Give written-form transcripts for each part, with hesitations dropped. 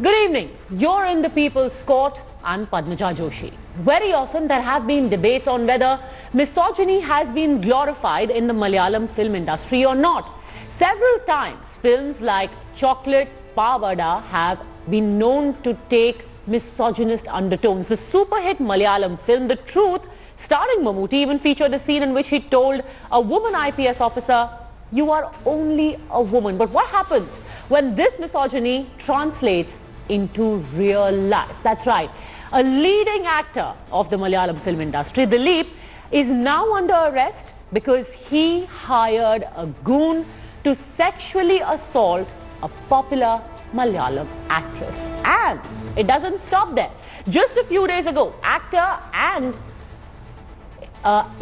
Good evening. You're in the People's Court. I'm Padmaja Joshi. Very often there have been debates on whether misogyny has been glorified in the Malayalam film industry or not. Several times, films like Chocolate Pavada have been known to take misogynist undertones. The super hit Malayalam film The Truth, starring Mammootty, even featured a scene in which he told a woman IPS officer, "You are only a woman." But what happens when this misogyny translates into real life? That's right. A leading actor of the Malayalam film industry, Dileep, is now under arrest because he hired a goon to sexually assault a popular Malayalam actress. And it doesn't stop there. Just a few days ago, actor and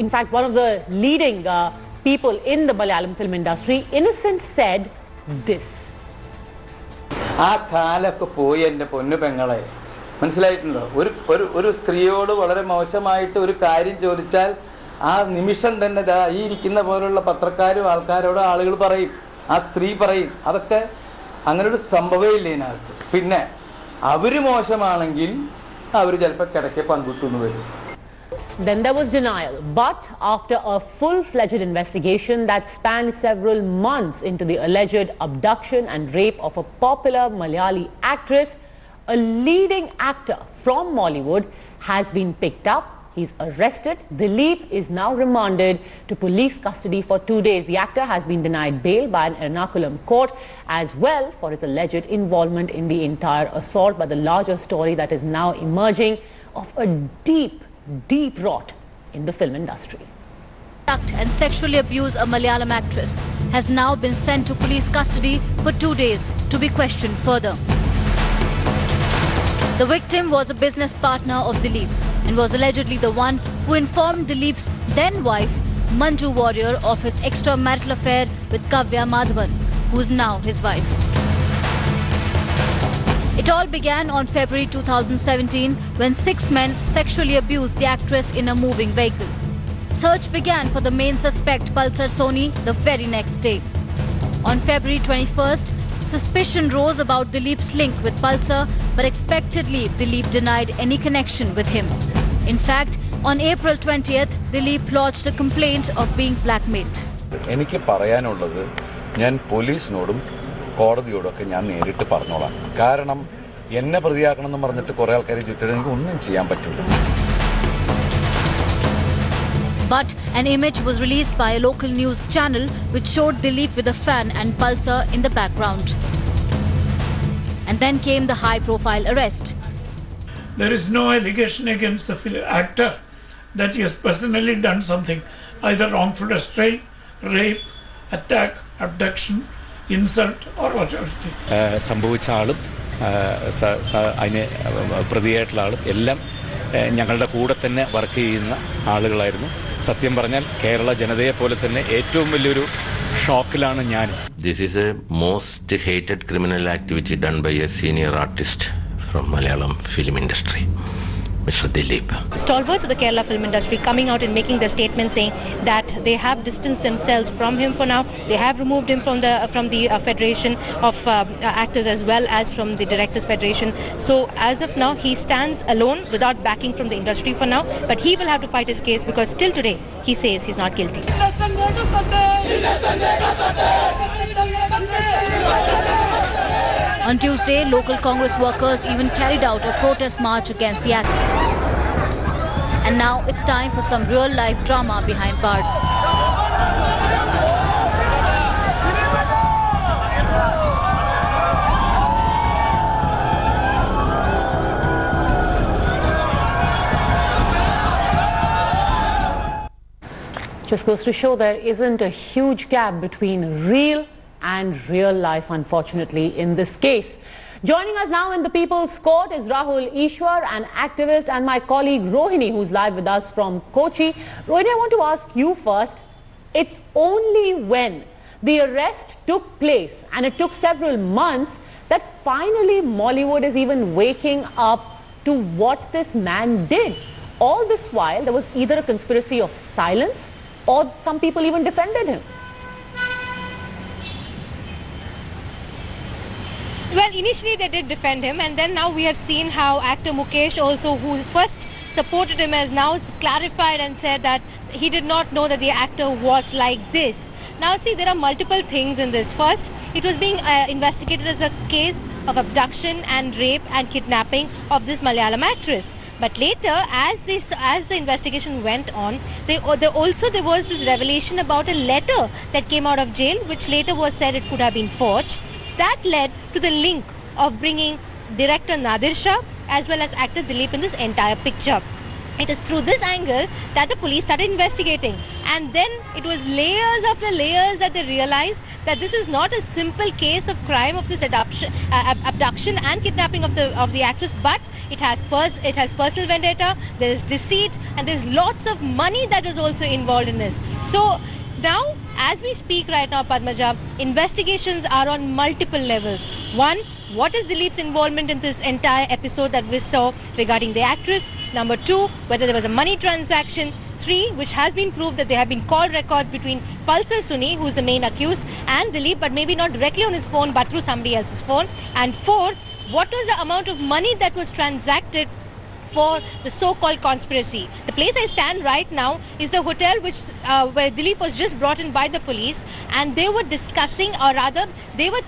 in fact one of the leading people in the Malayalam film industry, Innocent, said this. ആ കാലൊക്കെ പോയി എൻ്റെ പൊന്നു പെങ്ങളെ, മനസ്സിലായിട്ടുണ്ടോ? ഒരു സ്ത്രീയോട് വളരെ മോശമായിട്ട് ഒരു കാര്യം ചോദിച്ചാൽ ആ നിമിഷം തന്നെ ഈ ഇരിക്കുന്ന പോലുള്ള പത്രക്കാരും ആൾക്കാരോട് ആളുകൾ പറയും, ആ സ്ത്രീ പറയും. അതൊക്കെ അങ്ങനെ ഒരു സംഭവമില്ല ഇതിനകത്ത്. പിന്നെ അവർ മോശമാണെങ്കിൽ അവർ ചിലപ്പോൾ കിടക്കെ പങ്കുട്ടെന്ന് വരും. Then there was denial. But after a full-fledged investigation that spanned several months into the alleged abduction and rape of a popular Malayali actress, a leading actor from Mollywood has been picked up. He's arrested. Dileep is now remanded to police custody for 2 days. The actor has been denied bail by an Ernakulam court as well for his alleged involvement in the entire assault. But the larger story that is now emerging of a deep rot in the film industry. Abduct and sexually abuse a Malayalam actress has now been sent to police custody for 2 days to be questioned further. The victim was a business partner of Dileep and was allegedly the one who informed Dileep's then wife, Manju Warrior, of his extramarital affair with Kavya Madhavan, who is now his wife. It all began on February 2017 when 6 men sexually abused the actress in a moving vehicle. Search began for the main suspect, Pulsar Soni, the very next day. On February 21st, suspicion rose about Dileep's link with Pulsar, but expectedly Dileep denied any connection with him. In fact, on April 20th, Dileep lodged a complaint of being blackmailed. എനിക്ക് പറയാനുള്ളത് ഞാൻ പോലീസിനോടും കോടതിയോടൊക്കെ ഞാൻ നേരിട്ട് പറഞ്ഞോളാം. കാരണം എന്നെ പ്രതിയാക്കണമെന്ന് പറഞ്ഞിട്ട് കുറേ ആൾക്കാരെ ചുറ്റിട്ട് എനിക്ക് ഒന്നും ചെയ്യാൻ പറ്റില്ല. But an image was released by a local news channel which showed Dileep with a fan and Pulsar in the background. And then came the high-profile arrest. There is no allegation against the actor that he has personally done something, either wrongful restraint, rape, attack, abduction, insult or whatever. സംഭവിച്ച ആളും അതിന് പ്രതിയായിട്ടുള്ള ആളും എല്ലാം ഞങ്ങളുടെ കൂടെ തന്നെ work ചെയ്യുന്ന ആളുകളായിരുന്നു. സത്യം പറഞ്ഞാൽ കേരള ജനതയെ പോലെ തന്നെ ഏറ്റവും വലിയൊരു ഷോക്കിലാണ് ഞാൻ. This is a most hated criminal activity done by a senior artist from Malayalam Film Industry, Mr. Dileep. Stalwarts of the Kerala film industry coming out and making their statement saying that they have distanced themselves from him for now. They have removed him from the Federation of Actors as well as from the Directors Federation. So as of now, he stands alone without backing from the industry for now. But he will have to fight his case because till today he says he's not guilty. On Tuesday, local Congress workers even carried out a protest march against the actor. And now it's time for some real-life drama behind bars. Just goes to show there isn't a huge gap between real and real life, unfortunately, in this case. Joining us now in the People's Court is Rahul Ishwar, an activist, and my colleague Rohini, who's live with us from Kochi. Rohini, I want to ask you first. It's only when the arrest took place, and it took several months, that finally Mollywood is even waking up to what this man did. All this while, there was either a conspiracy of silence or some people even defended him. Well, initially they did defend him, and then now we have seen how actor Mukesh also, who first supported him, has now clarified and said that he did not know that the actor was like this. Now see, there are multiple things in this. First, it was being investigated as a case of abduction and rape and kidnapping of this Malayalam actress. But later, as the investigation went on, there was this revelation about a letter that came out of jail, which later was said it could have been forged. That led to the link of bringing director Nadir Shah as well as actor Dileep in this entire picture. It is through this angle that the police started investigating, and then it was layers after layers that they realized that this is not a simple case of crime of this abduction and kidnapping of the actress, but it has personal vendetta, there is deceit, and there's lots of money that is also involved in this. So now, as we speak right now, Padmaja, investigations are on multiple levels. One, what is Dileep's involvement in this entire episode that we saw regarding the actress? Number two, whether there was a money transaction. Three, which has been proved that there have been call records between Pulsar Suni, who is the main accused, and Dileep, but maybe not directly on his phone, but through somebody else's phone. And four, what was the amount of money that was transacted for the so-called conspiracy. The place I stand right now is the hotel where Dileep was just brought in by the police, and they were discussing, or rather they were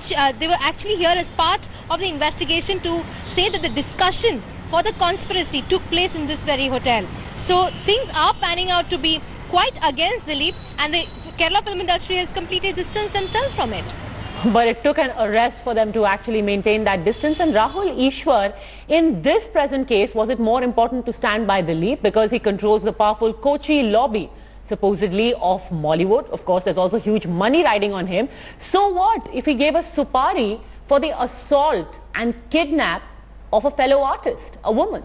actually here as part of the investigation to say that the discussion for the conspiracy took place in this very hotel. So things are panning out to be quite against Dileep, and the Kerala film industry has completely distanced themselves from it. But it took an arrest for them to actually maintain that distance. And Rahul Ishwar, in this present case, was it more important to stand by Dileep because he controls the powerful Kochi lobby, supposedly of Mollywood? Of course, there's also huge money riding on him. So what if he gave a supari for the assault and kidnap of a fellow artist, a woman?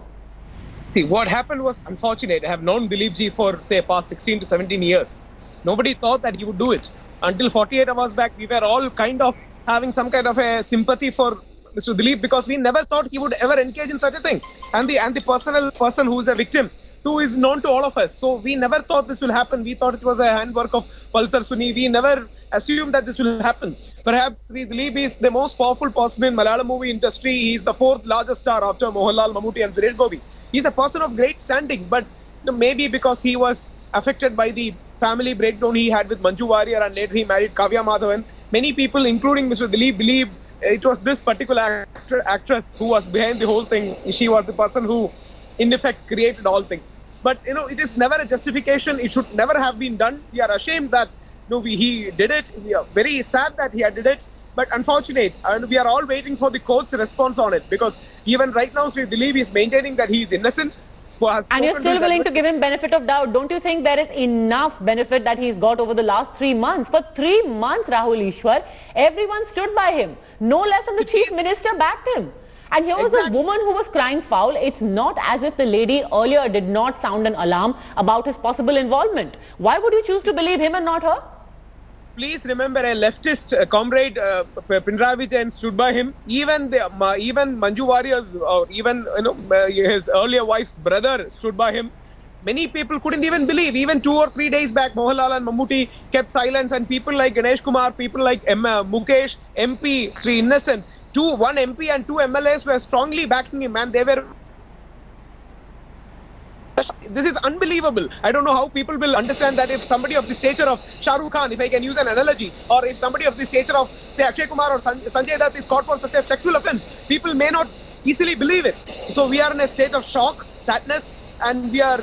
See, what happened was unfortunate. I have known Dileep ji for, say, past 16 to 17 years. Nobody thought that he would do it. Until 48 hours back, we were all kind of having some kind of a sympathy for Mr. Dileep, because we never thought he would ever engage in such a thing. And the personal person who is a victim too is known to all of us. So we never thought this will happen. We thought it was a handwork of Pulsar Suni. We never assumed that this will happen. Perhaps Sri Dileep is the most powerful person in Malayalam movie industry. He is the fourth largest star after Mohanlal, Mammootty and Suresh Gopi. He is a person of great standing, but maybe because he was affected by the family breakdown he had with Manju Warrier, and later he married Kavya Madhavan. Many people, including Mr. Dileep, believe it was this particular actress who was behind the whole thing. She was the person who, in effect, created all things. But, it is never a justification. It should never have been done. We are ashamed that he did it. We are very sad that he had did it. But unfortunate, and we are all waiting for the court's response on it, because even right now, Sri Dileep is maintaining that he is innocent. And you're still willing to give him benefit of doubt. Don't you think there is enough benefit that he's got over the last 3 months? For 3 months, Rahul Ishwar, everyone stood by him. No less than the Chief Minister backed him. And here was a woman who was crying foul. It's not as if the lady earlier did not sound an alarm about his possible involvement. Why would you choose to believe him and not her? Please remember, a leftist comrade, Pinarayi Vijayan, stood by him. Even Manju Warrior's, or even his earlier wife's brother stood by him. Many people couldn't even believe. Even 2 or 3 days back, Mohanlal and Mammootty kept silence, and people like Ganesh Kumar, people like Mukesh, MP, Sri Innocent, one MP and 2 MLAs were strongly backing him, and they were. This is unbelievable. I don't know how people will understand that if somebody of the stature of Shah Rukh Khan, if I can use an analogy, or if somebody of the stature of, say, Akshay Kumar or Sanjay Dutt is caught for such a sexual offense, people may not easily believe it. So we are in a state of shock, sadness, and we are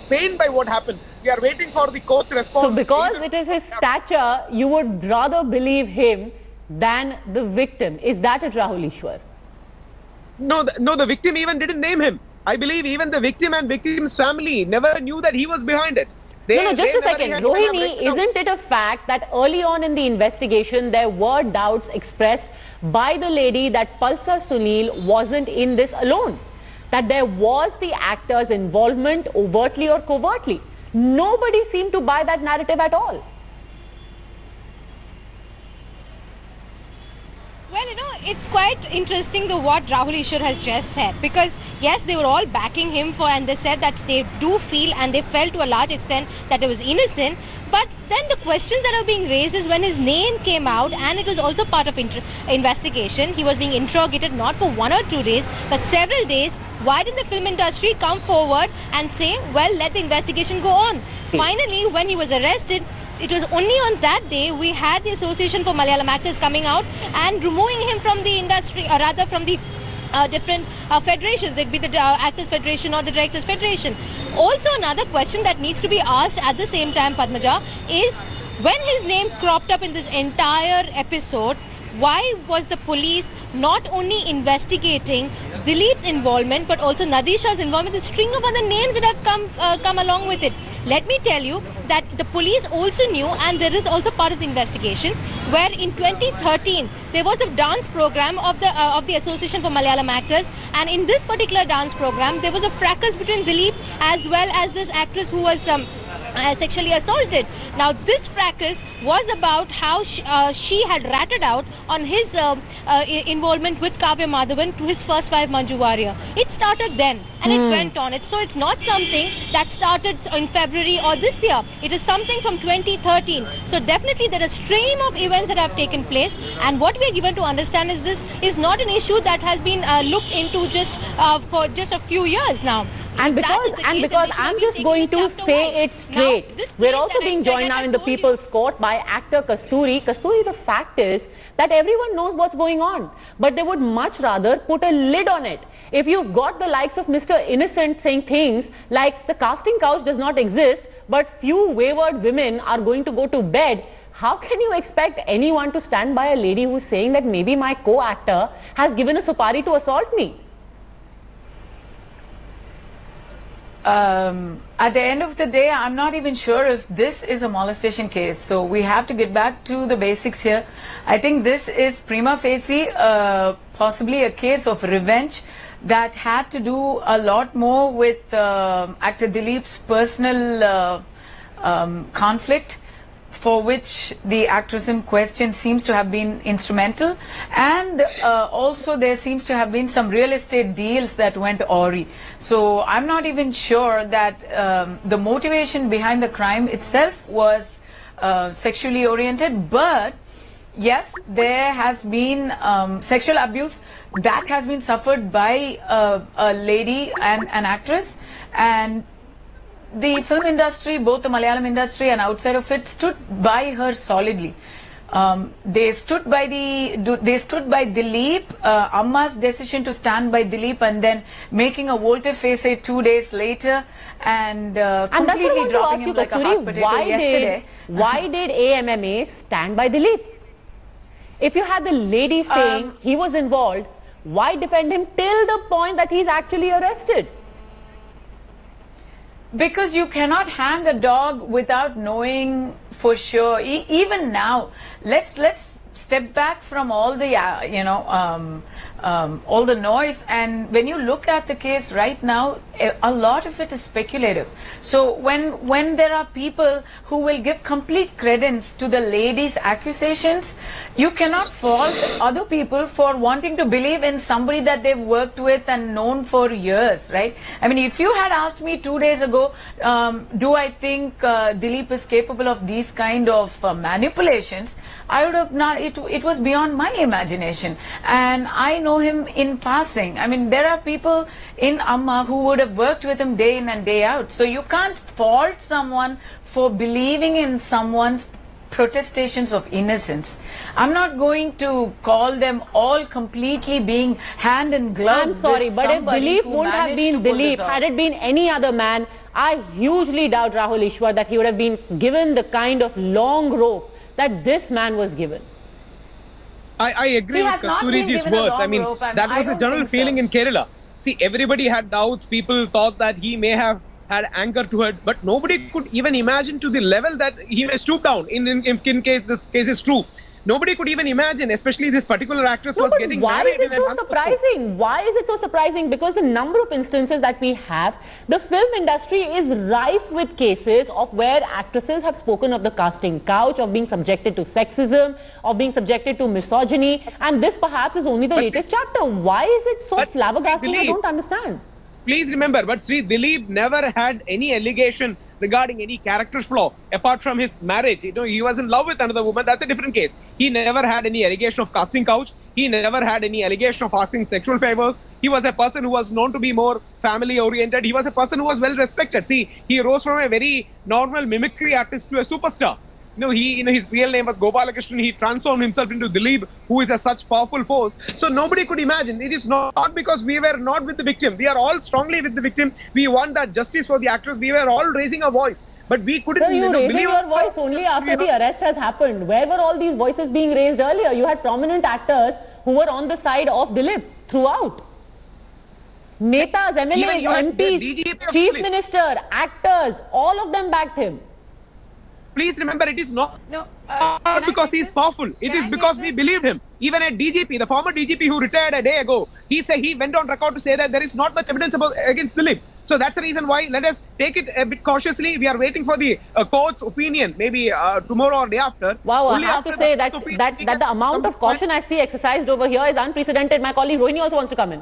pained by what happened. We are waiting for the court's response. So because it is his stature, you would rather believe him than the victim. Is that it, Rahul Ishwar? No, the victim even didn't name him. I believe even the victim and victim's family never knew that he was behind it. No, just a second. Rohini, isn't it a fact that early on in the investigation, there were doubts expressed by the lady that Pulsar Sunil wasn't in this alone? That there was the actor's involvement overtly or covertly. Nobody seemed to buy that narrative at all. Well, it's quite interesting what Rahul Ishwar has just said, because yes, they were all backing him and they said that they do feel and they felt to a large extent that it was innocent. But then the questions that are being raised is when his name came out, and it was also part of investigation. He was being interrogated not for 1 or 2 days but several days. Why did the film industry come forward and say, well, let the investigation go on? Finally, when he was arrested, it was only on that day we had the Association for Malayalam Actors coming out and removing him from the industry, or rather from the different federations. It'd be the Actors Federation or the Directors Federation. Also, another question that needs to be asked at the same time, Padmaja, is when his name cropped up in this entire episode, why was the police not only investigating Dileep's involvement but also Nadisha's involvement, the string of other names that have come along with it? Let me tell you that the police also knew, and there is also part of the investigation, where in 2013 there was a dance program of the Association for Malayalam Actors, and in this particular dance program there was a fracas between Dileep as well as this actress who was sexually assaulted. Now this fracas was about how she had ratted out on his involvement with Kavya Madhavan to his first wife Manju Warrior. It started then and it went on. So it's not something that started in February or this year. It is something from 2013. So definitely there is a stream of events that have taken place, and what we are given to understand is this is not an issue that has been looked into just for just a few years now. And because I'm just going to say it straight, we're also being joined now in the People's Court by actor Kasturi. Kasturi, the fact is that everyone knows what's going on, but they would much rather put a lid on it. If you've got the likes of Mr. Innocent saying things like the casting couch does not exist, but few wayward women are going to go to bed, how can you expect anyone to stand by a lady who's saying that maybe my co-actor has given a supari to assault me? At the end of the day, I'm not even sure if this is a molestation case. So we have to get back to the basics here. I think this is prima facie possibly a case of revenge that had to do a lot more with actor Dileep's personal conflict, for which the actress in question seems to have been instrumental, and also there seems to have been some real estate deals that went awry. So I'm not even sure that the motivation behind the crime itself was sexually oriented, but yes, there has been sexual abuse that has been suffered by a lady and an actress, and the film industry, both the Malayalam industry and outside of it, stood by her solidly. They stood by Dileep, Amma's decision to stand by Dileep, and then making a volte-face 2 days later, and completely dropping him like a hot potato yesterday. Why did AMMA stand by Dileep? If you had the lady saying he was involved, why defend him till the point that he's actually arrested? Because you cannot hang a dog without knowing for sure. Even now, let's step back from all the all the noise, and when you look at the case right now, a lot of it is speculative. So when there are people who will give complete credence to the lady's accusations, you cannot fault other people for wanting to believe in somebody that they've worked with and known for years, right? I mean, if you had asked me 2 days ago, do I think Dileep is capable of these kind of manipulations, I would have not, it was beyond my imagination. And I know him in passing. I mean, there are people in Amma who would have worked with him day in and day out. So you can't fault someone for believing in someone's protestations of innocence. I'm not going to call them all completely being hand in glove. I'm sorry, but if Dileep wouldn't have been Dileep, had it been any other man, I hugely doubt, Rahul Ishwar, that he would have been given the kind of long rope that this man was given. I agree with Kasturiji's words. I mean, that was the general feeling in Kerala. See, everybody had doubts. People thought that he may have had anger to her, but nobody could even imagine to the level that he may stoop down in case this case is true. Nobody could even imagine, especially this particular actress was getting married. Why is it so surprising? Why is it so surprising? Because the number of instances that we have, the film industry is rife with cases of where actresses have spoken of the casting couch, of being subjected to sexism, of being subjected to misogyny, and this perhaps is only the latest chapter. Why is it so flabbergasting? I don't understand. Please remember, but Sri Dileep never had any allegation regarding any character flaw apart from his marriage. You know, he was in love with another woman. That's a different case. He never had any allegation of casting couch. He never had any allegation of asking sexual favors. He was a person who was known to be more family oriented. He was a person who was well respected. See, he rose from a very normal mimicry artist to a superstar. His real name was Gopalakrishnan. He transformed himself into Dileep, who is a such powerful force. So nobody could imagine. It is not because we were not with the victim. We are all strongly with the victim. We want that justice for the actress. We were all raising a voice. But we couldn't raising your voice only after the arrest has happened. Where were all these voices being raised earlier? You had prominent actors who were on the side of Dileep throughout. Netas, MLAs, MPs, Chief Minister, actors, all of them backed him. Please remember, it is not because he is powerful. It is because we believed him. Even a DGP, the former DGP who retired a day ago, he went on record to say that there is not much evidence against Dileep. So that's the reason why let us take it a bit cautiously. We are waiting for the court's opinion, maybe tomorrow or day after. Wow, I have to say that the amount of caution I see exercised over here is unprecedented. My colleague Rohini also wants to come in.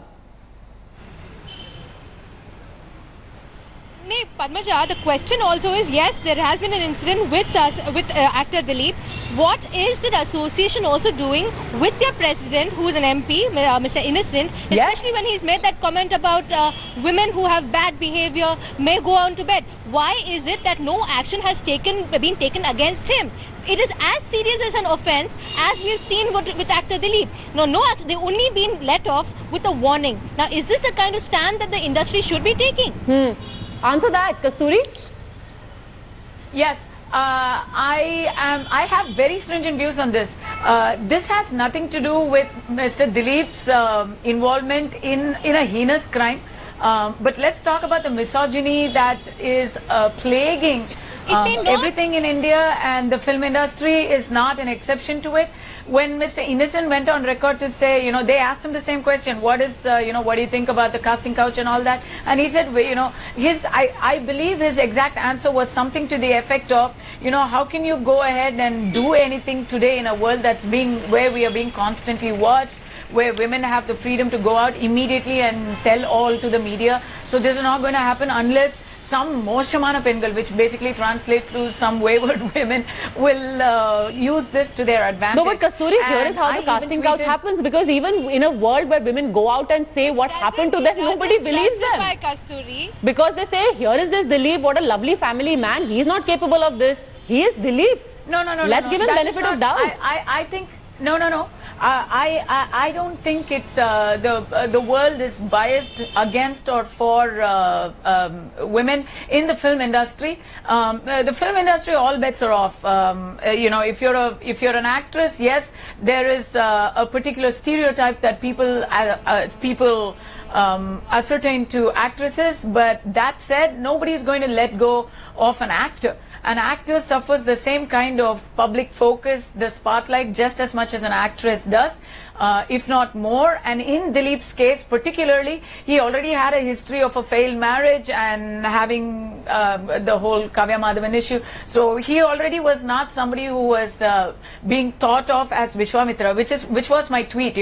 Padmaja, the question also is, yes, there has been an incident with actor Dileep. What is the association also doing with their president, who is an MP, Mr. Innocent, especially when he's made that comment about women who have bad behavior may go on to bed? Why is it that no action has been taken against him? It is as serious as an offence as we've seen with actor Dileep. They've only been let off with a warning. Now, is this the kind of stand that the industry should be taking? Answer that, Kasturi. Yes, I have very stringent views on this. This has nothing to do with Mr. Dileep's involvement in a heinous crime. But let's talk about the misogyny that is plaguing everything in India, and the film industry is not an exception to it. When Mr. Innocent went on record to say, they asked him the same question, what do you think about the casting couch and all that? And he said, I believe his exact answer was something to the effect of, how can you go ahead and do anything today in a world where we are being constantly watched, where women have the freedom to go out immediately and tell all to the media. So this is not going to happen unless some Moshamana Pengal, which basically translates to some wayward women, will use this to their advantage. No, but Kasturi, here is how the casting couch happens, because even in a world where women go out and say what happened to them, nobody believes them. Kasturi. Because they say, here is this Dileep, what a lovely family man, he is not capable of this. He is Dileep. No. Let's give him benefit of doubt. I think, no. I don't think it's the world is biased against or for women in the film industry. The film industry, all bets are off. If you're an actress, yes, there is a particular stereotype that people ascertain to actresses. But that said, nobody is going to let go of an actor. An actor suffers the same kind of public focus, the spotlight, just as much as an actress does, if not more. And in Dileep's case particularly, he already had a history of a failed marriage and having the whole Kavya Madhavan issue. So he already was not somebody who was being thought of as Vishwamitra, which was my tweet,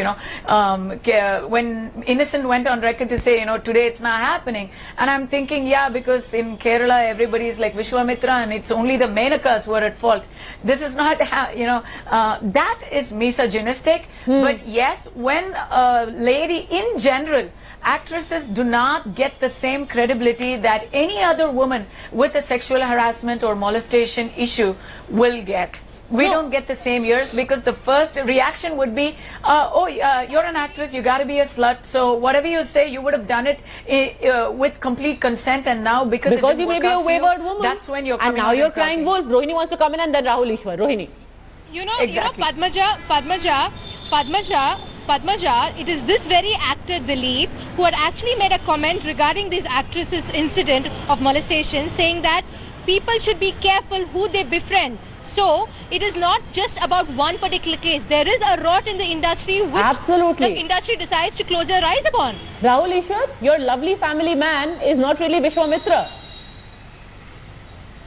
when Innocent went on record to say, today it's not happening. And I'm thinking, yeah, because in Kerala everybody is like Vishwamitra and it's only the Menakas who are at fault. This is not, that is misogynistic. But yes, when a lady in general, actresses do not get the same credibility that any other woman with a sexual harassment or molestation issue will get. We don't get the same years, because the first reaction would be, you're an actress, you got to be a slut, so whatever you say, you would have done it with complete consent, and now because you may be a wayward woman, that's when you're coming. And now you're crying wolf. Rohini wants to come in, and then Rahul Ishwar. Rohini. Padmaja, it is this very actor Dileep who had actually made a comment regarding this actress's incident of molestation, saying that people should be careful who they befriend. So it is not just about one particular case. There is a rot in the industry which the industry decides to close their eyes upon. Rahul Ishwar, your lovely family man is not really Vishwamitra.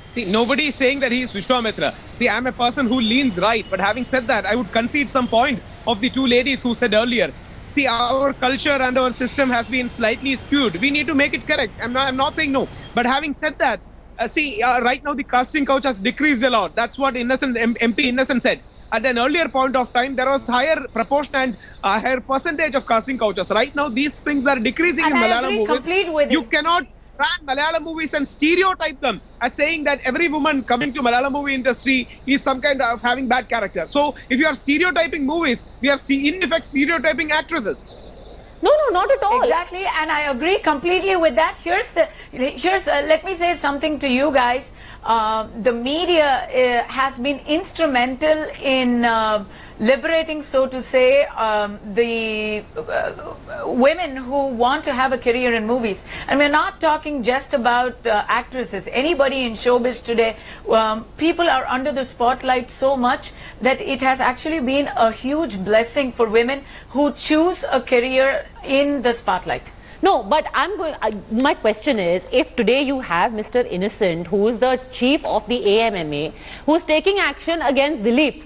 See, nobody is saying that he is Vishwamitra. See, I'm a person who leans right. But having said that, I would concede some point of the two ladies who said earlier. See, our culture and our system has been slightly skewed. We need to make it correct. I'm not saying no. But having said that, right now the casting couch has decreased a lot. That's what MP Innocent said. At an earlier point of time, there was higher proportion and higher percentage of casting couches. Right now, these things are decreasing in Malayalam movies. You cannot ban Malayalam movies and stereotype them as saying that every woman coming to Malayalam movie industry is some kind of having bad character. So if you are stereotyping movies, we are in effect stereotyping actresses. No, not at all. Exactly, and I agree completely with that. Let me say something to you guys. The media has been instrumental in liberating, so to say, the women who want to have a career in movies. And we're not talking just about actresses. Anybody in showbiz today, people are under the spotlight so much that it has actually been a huge blessing for women who choose a career in the spotlight. No, but my question is, if today you have Mr. Innocent, who is the chief of the AMMA, who is taking action against Dileep,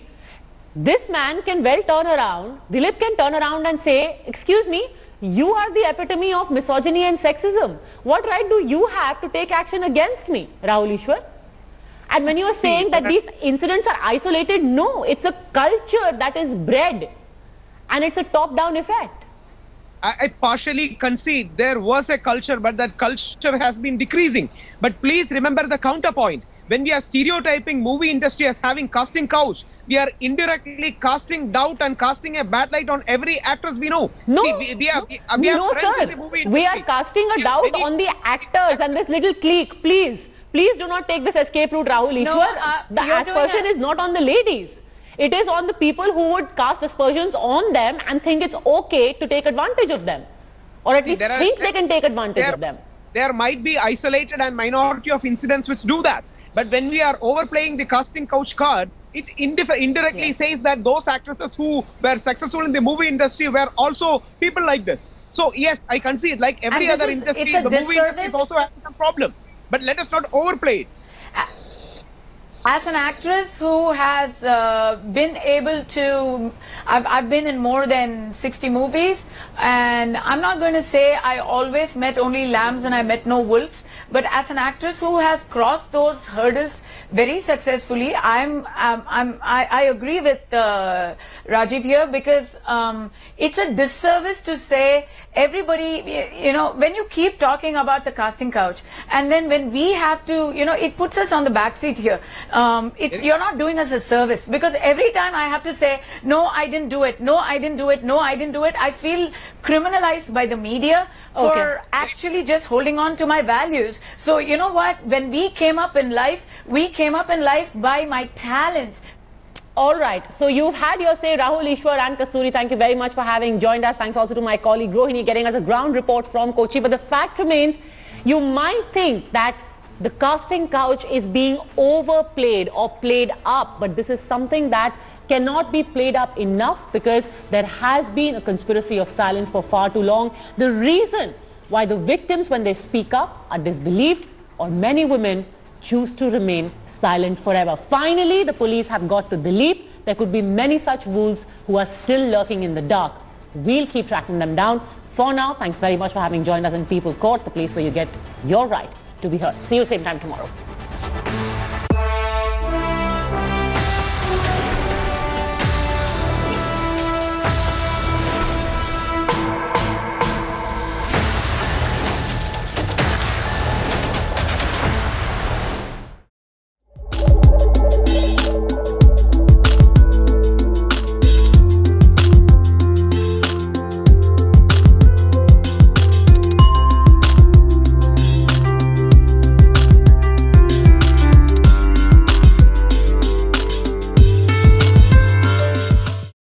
this man can well turn around, Dileep can turn around and say, excuse me, you are the epitome of misogyny and sexism. What right do you have to take action against me, Rahul Ishwar? And when you are saying that these incidents are isolated, no, it's a culture that is bred and it's a top-down effect. I partially concede there was a culture, but that culture has been decreasing. But please remember the counterpoint. When we are stereotyping movie industry as having casting couch, we are indirectly casting doubt and casting a bad light on every actress we know. No, see, we are friends in the movie industry. We are casting a doubt on the actors and this little clique. Please do not take this escape route, Rahul Ishwar. The aspersion is not on the ladies. It is on the people who would cast aspersions on them and think it's okay to take advantage of them. Or at least think they can take advantage of them. There might be isolated and minority of incidents which do that. But when we are overplaying the casting couch card, it indirectly says that those actresses who were successful in the movie industry were also people like this. So yes, I concede, like every other industry, the movie industry is also having some problem. But let us not overplay it. As an actress who has been able to, I've been in more than 60 movies, and I'm not going to say I always met only lambs and I met no wolves, but as an actress who has crossed those hurdles very successfully, I agree with Rajiv here, because it's a disservice to say everybody, you know, when you keep talking about the casting couch and then when we have to, you know, it puts us on the back seat here. You're not doing us a service, because every time I have to say, no, I didn't do it, no, I didn't do it, no, I didn't do it, I feel criminalized by the media for actually just holding on to my values. So you know what, when we came up in life, we came up in life by my talents. All right, so you've had your say, Rahul Ishwar and Kasturi. Thank you very much for having joined us. Thanks also to my colleague Rohini getting us a ground report from Kochi. But the fact remains, you might think that the casting couch is being overplayed or played up, but this is something that cannot be played up enough, because there has been a conspiracy of silence for far too long. The reason why the victims, when they speak up, are disbelieved, or many women choose to remain silent forever. Finally, the police have got to Dileep. There could be many such wolves who are still lurking in the dark. We'll keep tracking them down. For now, thanks very much for having joined us in People Court, the place where you get your right to be heard. See you same time tomorrow.